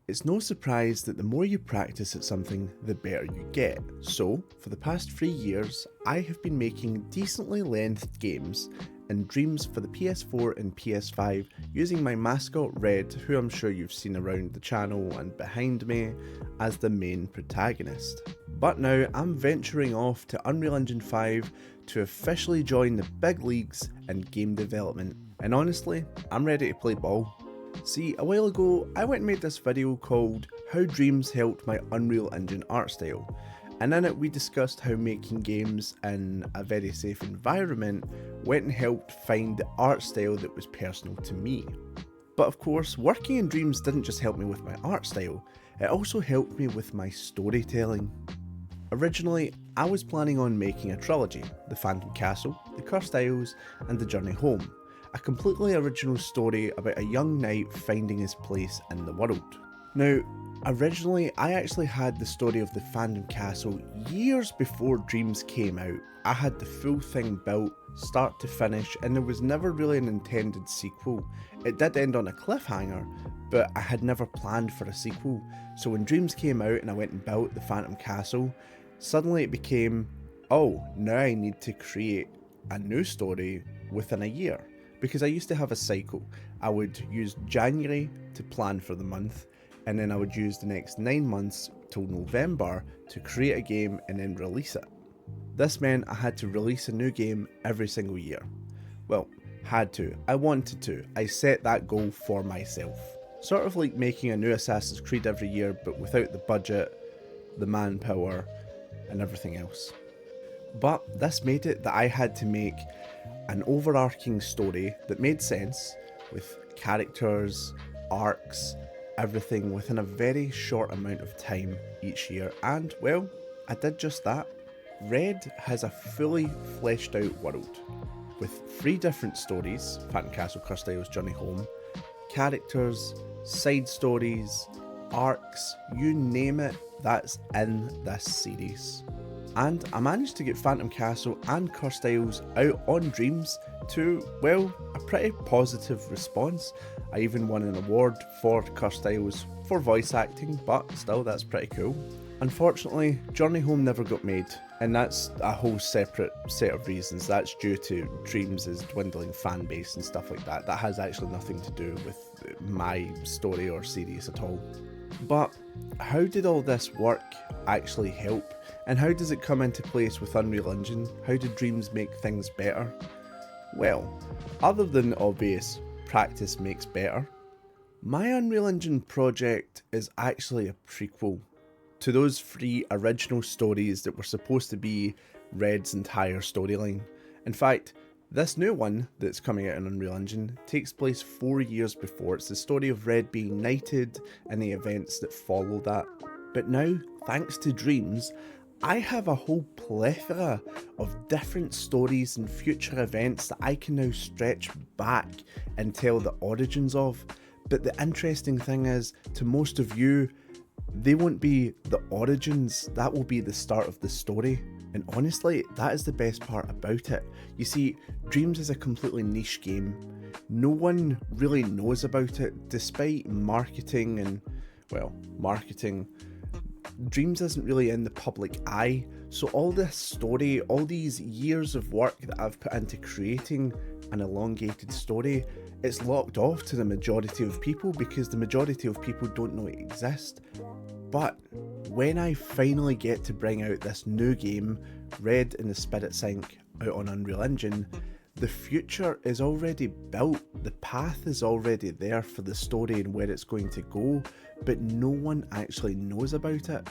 It's no surprise that the more you practice at something, the better you get. So, for the past 3 years, I have been making decently lengthed games and Dreams for the PS4 and PS5 using my mascot Red, who I'm sure you've seen around the channel and behind me, as the main protagonist. But now I'm venturing off to Unreal Engine 5 to officially join the big leagues in game development. And honestly, I'm ready to play ball. See, a while ago, I went and made this video called How Dreams Helped My Unreal Engine Art Style, and in it we discussed how making games in a very safe environment went and helped find the art style that was personal to me. But of course, working in Dreams didn't just help me with my art style, it also helped me with my storytelling. Originally, I was planning on making a trilogy, The Phantom Castle, The Cursed Isles, and The Journey Home. A completely original story about a young knight finding his place in the world. Now, originally I actually had the story of the Phantom Castle years before Dreams came out. I had the full thing built, start to finish, and there was never really an intended sequel. It did end on a cliffhanger, but I had never planned for a sequel. So when Dreams came out and I went and built the Phantom Castle, suddenly it became, oh, now I need to create a new story within a year. Because I used to have a cycle. I would use January to plan for the month, and then I would use the next 9 months till November to create a game and then release it. This meant I had to release a new game every single year. Well, had to, I wanted to, I set that goal for myself. Sort of like making a new Assassin's Creed every year, but without the budget, the manpower, and everything else. But this made it that I had to make an overarching story that made sense, with characters, arcs, everything within a very short amount of time each year, and well, I did just that. Red has a fully fleshed out world, with 3 different stories, Phantom Castle, Cursed Isles, Journey Home, characters, side stories, arcs, you name it, that's in this series. And I managed to get Phantom Castle and Cursed Isles out on Dreams to, well, a pretty positive response. I even won an award for Cursed Isles for voice acting, but still, that's pretty cool. Unfortunately, Journey Home never got made, and that's a whole separate set of reasons. That's due to Dreams' dwindling fan base and stuff like that. That has actually nothing to do with my story or series at all. But how did all this work actually help? And how does it come into place with Unreal Engine? How did Dreams make things better? Well, other than the obvious practice makes better, my Unreal Engine project is actually a prequel to those 3 original stories that were supposed to be Red's entire storyline. In fact, this new one that's coming out in Unreal Engine takes place 4 years before. It's the story of Red being knighted and the events that follow that. But now, thanks to Dreams, I have a whole plethora of different stories and future events that I can now stretch back and tell the origins of. But the interesting thing is, to most of you, they won't be the origins, that will be the start of the story. And honestly, that is the best part about it. You see, Dreams is a completely niche game. No one really knows about it, despite marketing and, well, marketing. Dreams isn't really in the public eye, so all this story, all these years of work that I've put into creating an elongated story, it's locked off to the majority of people because the majority of people don't know it exists. But when I finally get to bring out this new game, Red in the Spirit Sync, out on Unreal Engine, the future is already built, the path is already there for the story and where it's going to go, but no one actually knows about it.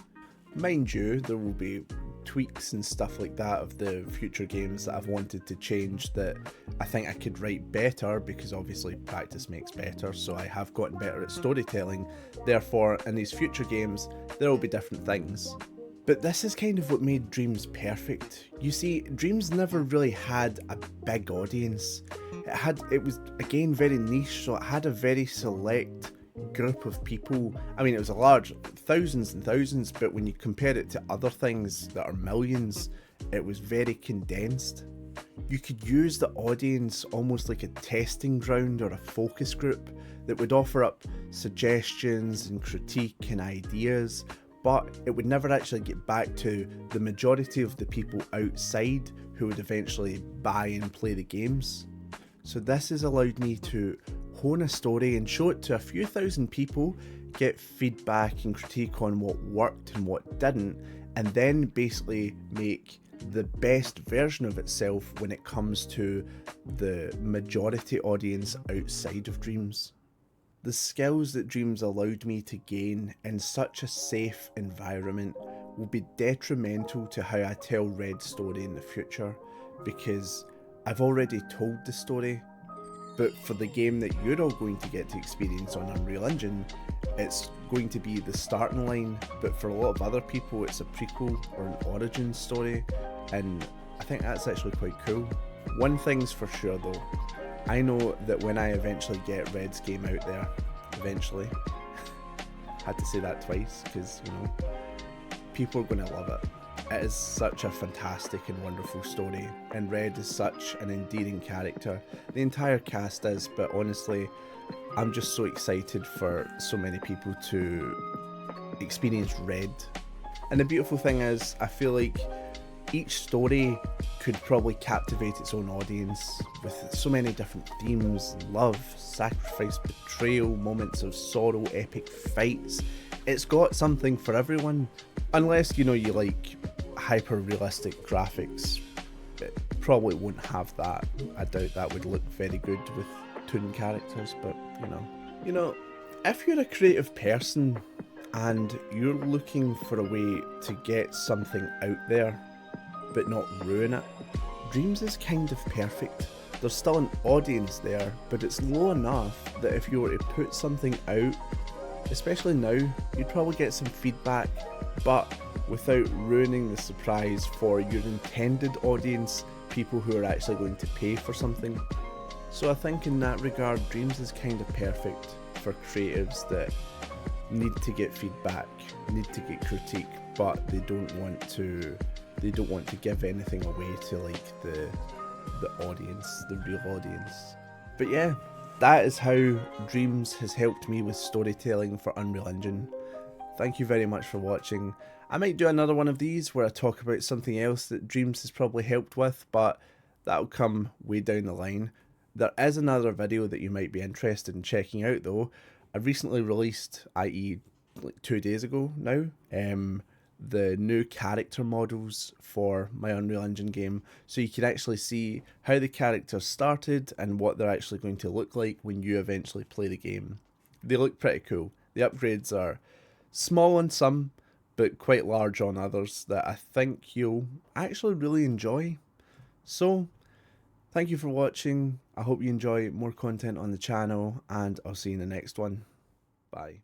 Mind you, there will be tweaks and stuff like that of the future games that I've wanted to change that I think I could write better, because obviously practice makes better, so I have gotten better at storytelling. Therefore, in these future games, there will be different things. But this is kind of what made Dreams perfect. You see, Dreams never really had a big audience. It was, again, very niche, so it had a very select group of people. I mean, it was a large, thousands and thousands, but when you compare it to other things that are millions, it was very condensed. You could use the audience almost like a testing ground or a focus group that would offer up suggestions and critique and ideas, but it would never actually get back to the majority of the people outside who would eventually buy and play the games. So this has allowed me to hone a story and show it to a few thousand people, get feedback and critique on what worked and what didn't, and then basically make the best version of itself when it comes to the majority audience outside of Dreams. The skills that Dreams allowed me to gain in such a safe environment will be detrimental to how I tell Red's story in the future, because I've already told the story, but for the game that you're all going to get to experience on Unreal Engine, it's going to be the starting line, but for a lot of other people it's a prequel or an origin story, and I think that's actually quite cool. One thing's for sure though, I know that when I eventually get Red's game out there, eventually, had to say that twice because, you know, people are going to love it. It is such a fantastic and wonderful story, and Red is such an endearing character. The entire cast is, but honestly, I'm just so excited for so many people to experience Red. And the beautiful thing is, I feel like each story could probably captivate its own audience with so many different themes: love, sacrifice, betrayal, moments of sorrow, epic fights. It's got something for everyone. Unless, you know, you like hyper realistic graphics, it probably won't have that. I doubt that would look very good with toon characters, but you know, if you're a creative person and you're looking for a way to get something out there but not ruin it, Dreams is kind of perfect. There's still an audience there, but it's low enough that if you were to put something out, especially now, you'd probably get some feedback, but without ruining the surprise for your intended audience, people who are actually going to pay for something. So I think in that regard, Dreams is kind of perfect for creatives that need to get feedback, need to get critique, but they don't want to give anything away to like the audience, the real audience. But yeah, that is how Dreams has helped me with storytelling for Unreal Engine. Thank you very much for watching. I might do another one of these where I talk about something else that Dreams has probably helped with, but that'll come way down the line. There is another video that you might be interested in checking out though. I recently released, i.e. like 2 days ago now, the new character models for my Unreal Engine game, so you can actually see how the characters started and what they're actually going to look like when you eventually play the game. They look pretty cool. The upgrades are small on some, but quite large on others that I think you'll actually really enjoy. So, thank you for watching. I hope you enjoy more content on the channel, and I'll see you in the next one. Bye.